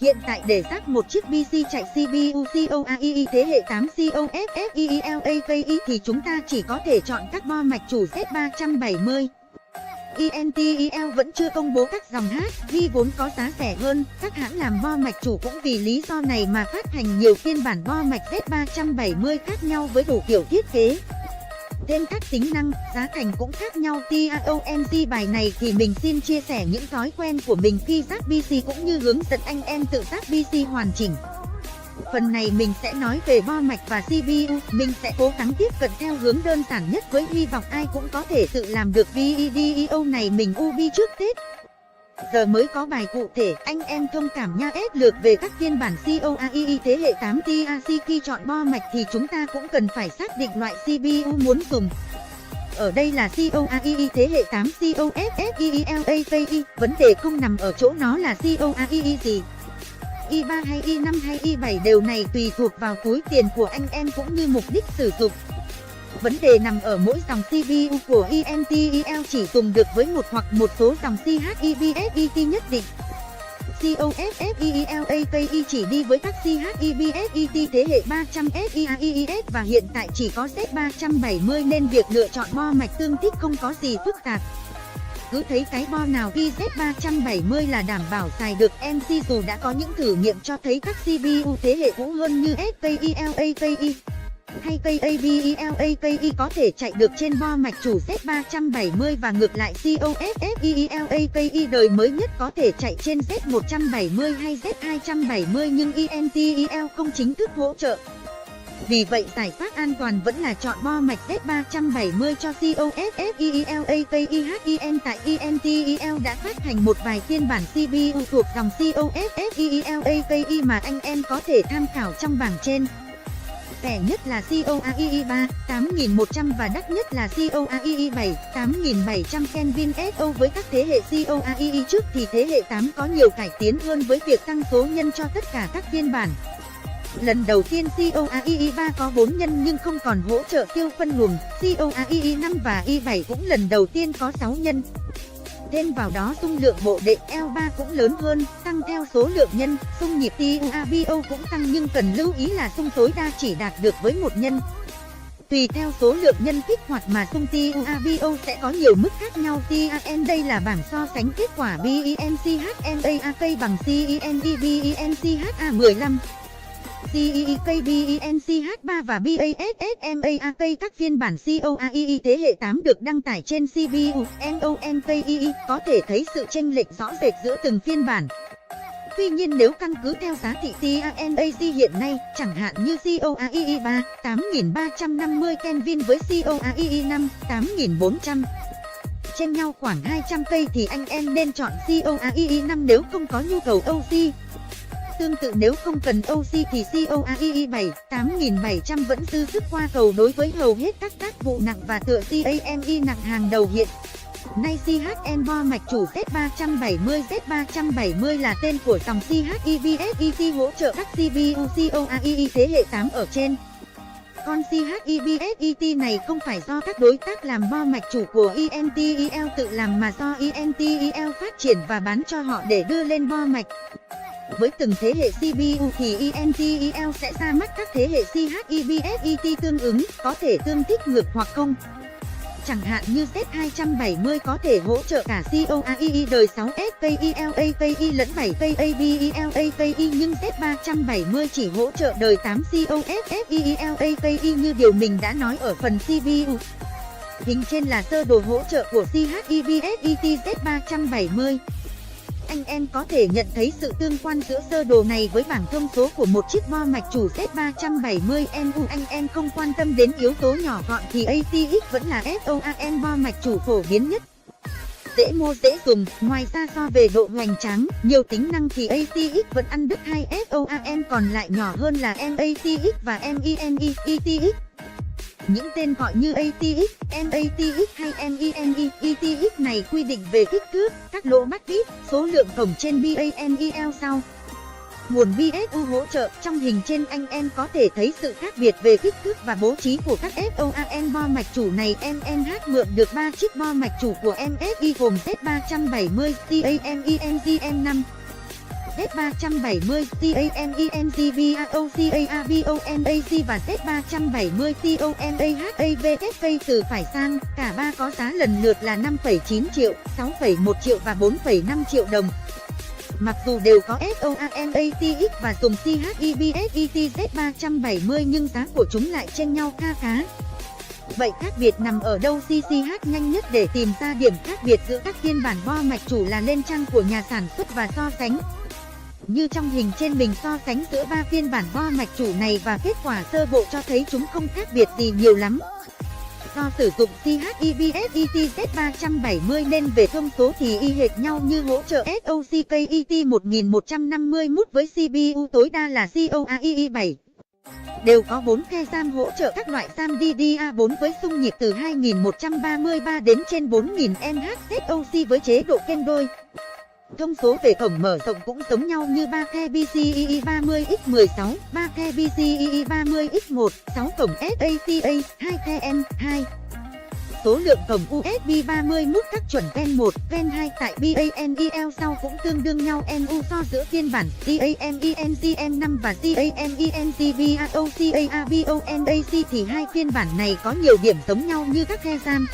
Hiện tại để ráp một chiếc PC chạy CPU COAIE thế hệ 8 COFFEELAKI thì chúng ta chỉ có thể chọn các bo mạch chủ Z370. INTEL vẫn chưa công bố các dòng H, vì vốn có giá rẻ hơn, các hãng làm bo mạch chủ cũng vì lý do này mà phát hành nhiều phiên bản bo mạch Z370 khác nhau với đủ kiểu thiết kế. Thêm các tính năng, giá thành cũng khác nhau. TIONG bài này thì mình xin chia sẻ những thói quen của mình khi ráp PC cũng như hướng dẫn anh em tự ráp PC hoàn chỉnh. Phần này mình sẽ nói về bo mạch và CPU, mình sẽ cố gắng tiếp cận theo hướng đơn giản nhất với hy vọng ai cũng có thể tự làm được video này mình ubi trước Tết. Giờ mới có bài cụ thể, anh em thông cảm nha. Lược về các phiên bản COAIE thế hệ 8 TIC, khi chọn bo mạch thì chúng ta cũng cần phải xác định loại CPU muốn dùng. Ở đây là COAIE thế hệ 8 COFFEELAKI, vấn đề không nằm ở chỗ nó là COAIE gì. i3 hay i5 hay i7 đều này tùy thuộc vào túi tiền của anh em cũng như mục đích sử dụng. Vấn đề nằm ở mỗi dòng CPU của INTEL chỉ dùng được với một hoặc một số dòng CHEBSET nhất định. COFFEELAKI chỉ đi với các CHEBSET thế hệ 300 SIAES và hiện tại chỉ có Z370 nên việc lựa chọn bo mạch tương thích không có gì phức tạp. Cứ thấy cái bo nào ghi Z370 là đảm bảo xài được. MC dù đã có những thử nghiệm cho thấy các CPU thế hệ cũ hơn như SKELAKI hay KABELAKI có thể chạy được trên bo mạch chủ Z370 và ngược lại COFFEELAKI đời mới nhất có thể chạy trên Z170 hay Z270 nhưng INTEL không chính thức hỗ trợ. Vì vậy giải pháp an toàn vẫn là chọn bo mạch Z370 cho COFFEELAKI. HEN tại INTEL đã phát hành một vài phiên bản CPU thuộc dòng COFFEELAKI mà anh em có thể tham khảo trong bảng trên. Rẻ nhất là COAIE 3, 8100 và đắt nhất là COAIE 7, 8700 Kelvin SO. Với các thế hệ COAIE trước thì thế hệ 8 có nhiều cải tiến hơn với việc tăng số nhân cho tất cả các phiên bản. Lần đầu tiên COAIE 3 có 4 nhân nhưng không còn hỗ trợ tiêu phân luồng. COAIE 5 và i7 cũng lần đầu tiên có 6 nhân. Thêm vào đó dung lượng bộ đệm L3 cũng lớn hơn, tăng theo số lượng nhân. Xung nhịp TUABO cũng tăng nhưng cần lưu ý là xung tối đa chỉ đạt được với một nhân. Tùy theo số lượng nhân kích hoạt mà xung TUABO sẽ có nhiều mức khác nhau. TAN đây là bảng so sánh kết quả BENCHMAK bằng CENEBENCHA15. CEEKBENCH3 và BASSMAK. Các phiên bản COAIE thế hệ 8 được đăng tải trên CPU NONKEE, có thể thấy sự chênh lệch rõ rệt giữa từng phiên bản. Tuy nhiên nếu căn cứ theo giá thị TANAC hiện nay, chẳng hạn như COAIE 3, 8350 Kelvin với COAIE 5, 8400. Chênh nhau khoảng 200 cây thì anh em nên chọn COAIE 5 nếu không có nhu cầu OC. Tương tự nếu không cần OC thì COAIE 7, 8700 vẫn dư sức qua cầu đối với hầu hết các tác vụ nặng và tựa CAME nặng hàng đầu hiện nay. CHN bo mạch chủ Z370. Z370 là tên của dòng CHEBSET hỗ trợ các CPU COAIE thế hệ 8 ở trên. Con CHEBSET này không phải do các đối tác làm bo mạch chủ của INTEL tự làm mà do INTEL phát triển và bán cho họ để đưa lên bo mạch. Với từng thế hệ CPU thì INTEL sẽ ra mắt các thế hệ CHEBSET tương ứng, có thể tương thích ngược hoặc không. Chẳng hạn như Z270 có thể hỗ trợ cả COAIE đời 6 SKELAKI lẫn 7 KABELAKI nhưng Z370 chỉ hỗ trợ đời 8 COFFEELAKI như điều mình đã nói ở phần CPU. Hình trên là sơ đồ hỗ trợ của CHEBSET Z370. Anh em có thể nhận thấy sự tương quan giữa sơ đồ này với bảng thông số của một chiếc bo mạch chủ Z370 NU. Anh em không quan tâm đến yếu tố nhỏ gọn thì ATX vẫn là SOAN bo mạch chủ phổ biến nhất. Dễ mua dễ dùng, ngoài ra so về độ hoành tráng, nhiều tính năng thì ATX vẫn ăn đứt hai SOAN còn lại nhỏ hơn là MATX và MENETX. Những tên gọi như ATX, MATX hay MENE, ETX này quy định về kích thước, các lỗ bắt bit, số lượng cổng trên BANEL sau. Nguồn BSU hỗ trợ. Trong hình trên anh em có thể thấy sự khác biệt về kích thước và bố trí của các SOAN bo mạch chủ này. MNH mượn được 3 chiếc bo mạch chủ của MSI gồm Z370, CAMENGM5, Z370 CAMENCBAOCARBONAC và Z370 CONAHAVFK từ phải sang, cả ba có giá lần lượt là 5,9 triệu, 6,1 triệu và 4,5 triệu đồng. Mặc dù đều có SOANATX và dùng CHEBSET Z370 nhưng giá của chúng lại chênh nhau kha khá. Vậy khác biệt nằm ở đâu? CCH nhanh nhất để tìm ra điểm khác biệt giữa các phiên bản bo mạch chủ là lên trang của nhà sản xuất và so sánh. Như trong hình trên mình so sánh giữa 3 phiên bản bo mạch chủ này và kết quả sơ bộ cho thấy chúng không khác biệt gì nhiều lắm. Do sử dụng CHEBSET Z370 nên về thông số thì y hệt nhau như hỗ trợ SOCKET 1151 với CPU tối đa là COAIE 7. Đều có 4 khe RAM hỗ trợ các loại RAM DDR4 với xung nhịp từ 2133 đến trên 4000 MHz SoC với chế độ kênh đôi. Thông số về cổng mở rộng cũng giống nhau như 3 khe PCIe 30x16, 3 khe PCIe 30x1, 6 cổng SATA, 2 khe M2. Số lượng cổng USB 31 các chuẩn Gen 1, Gen 2 tại BANEL sau cũng tương đương nhau. MU so giữa phiên bản CAMENCM5 và CAMENCBAOCARBONAC thì hai phiên bản này có nhiều điểm giống nhau như các khe RAM.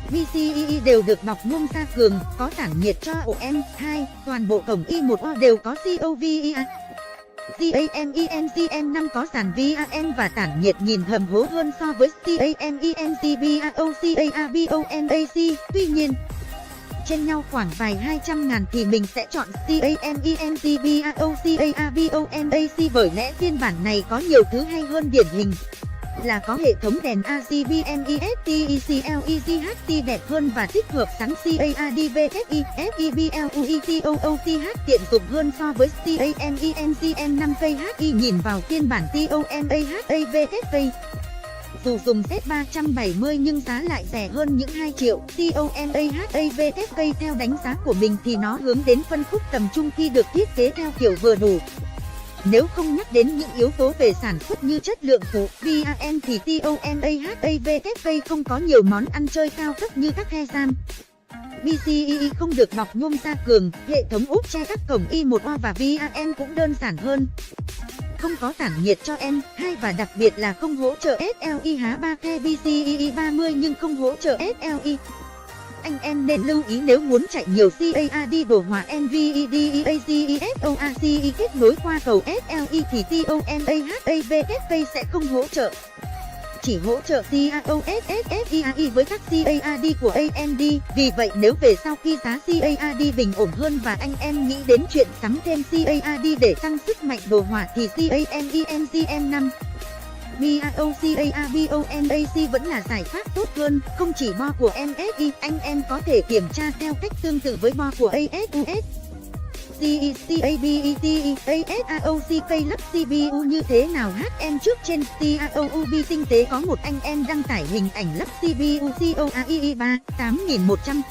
PCIe đều được bọc nhôm da cường, có tản nhiệt cho OM2, toàn bộ cổng I1O đều có COVIA. CAMENCM5 có dàn VAN và tản nhiệt nhìn hầm hố hơn so với CAMENCBAOCARBONAC. Tuy nhiên, trên nhau khoảng vài 200.000 thì mình sẽ chọn CAMENCBAOCARBONAC bởi lẽ phiên bản này có nhiều thứ hay hơn, điển hình là có hệ thống đèn RGB MESTECLEGHT đẹp hơn và tích hợp sẵn CADVFI, FEBLUETOOCH tiện dụng hơn so với CAMENCM5KHI nhìn vào phiên bản CONAHAVFK. Dù dùng Z370 nhưng giá lại rẻ hơn những 2 triệu, CONAHAVFK theo đánh giá của mình thì nó hướng đến phân khúc tầm trung khi được thiết kế theo kiểu vừa đủ. Nếu không nhắc đến những yếu tố về sản xuất như chất lượng phụ, VAN thì CONAHAVFK không có nhiều món ăn chơi cao cấp như các khe RAM. PCIe không được bọc nhôm da cường, hệ thống ốp che các cổng I1O và VAN cũng đơn giản hơn. Không có tản nhiệt cho M2 và đặc biệt là không hỗ trợ SLI. Há 3 khe PCIe 30 nhưng không hỗ trợ SLI. Anh em nên lưu ý nếu muốn chạy nhiều CAD đồ họa NVIDIA kết nối qua cầu SLI thì CONAHAVFK sẽ không hỗ trợ. Chỉ hỗ trợ CAOSSFIAE với các CAD của AMD. Vì vậy nếu về sau khi giá CAD bình ổn hơn và anh em nghĩ đến chuyện sắm thêm CAD để tăng sức mạnh đồ họa thì CAMENCM5 BAOCARBONAC vẫn là giải pháp tốt hơn. Không chỉ bo của MSI, anh em có thể kiểm tra theo cách tương tự với bo của ASUS. CECABETASAOCK lắp CPU như thế nào? HM trước trên CAOUB tinh tế có một anh em đăng tải hình ảnh lắp CPU COAIE 3100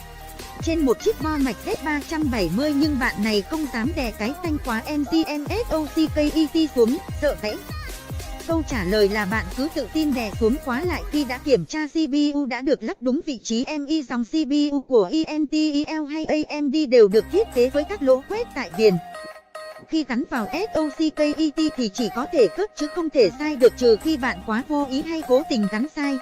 trên một chiếc bo mạch Z370 nhưng bạn này không dám đè cái tanh quá NCMSOCKET xuống, sợ gãy. Câu trả lời là bạn cứ tự tin đè xuống khóa lại khi đã kiểm tra CPU đã được lắp đúng vị trí. MI dòng CPU của Intel hay AMD đều được thiết kế với các lỗ quét tại viền. Khi gắn vào SOCKET thì chỉ có thể khớp chứ không thể sai được, trừ khi bạn quá vô ý hay cố tình gắn sai.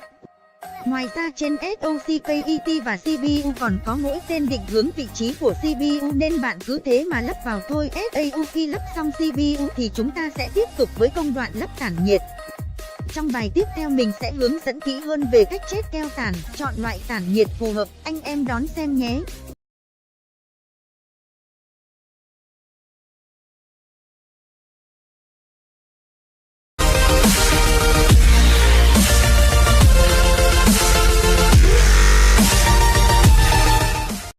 Ngoài ra trên SOCKET và CPU còn có mỗi tên định hướng vị trí của CPU nên bạn cứ thế mà lắp vào thôi. SAU khi lắp xong CPU thì chúng ta sẽ tiếp tục với công đoạn lắp tản nhiệt. Trong bài tiếp theo mình sẽ hướng dẫn kỹ hơn về cách chết keo tản, chọn loại tản nhiệt phù hợp, anh em đón xem nhé.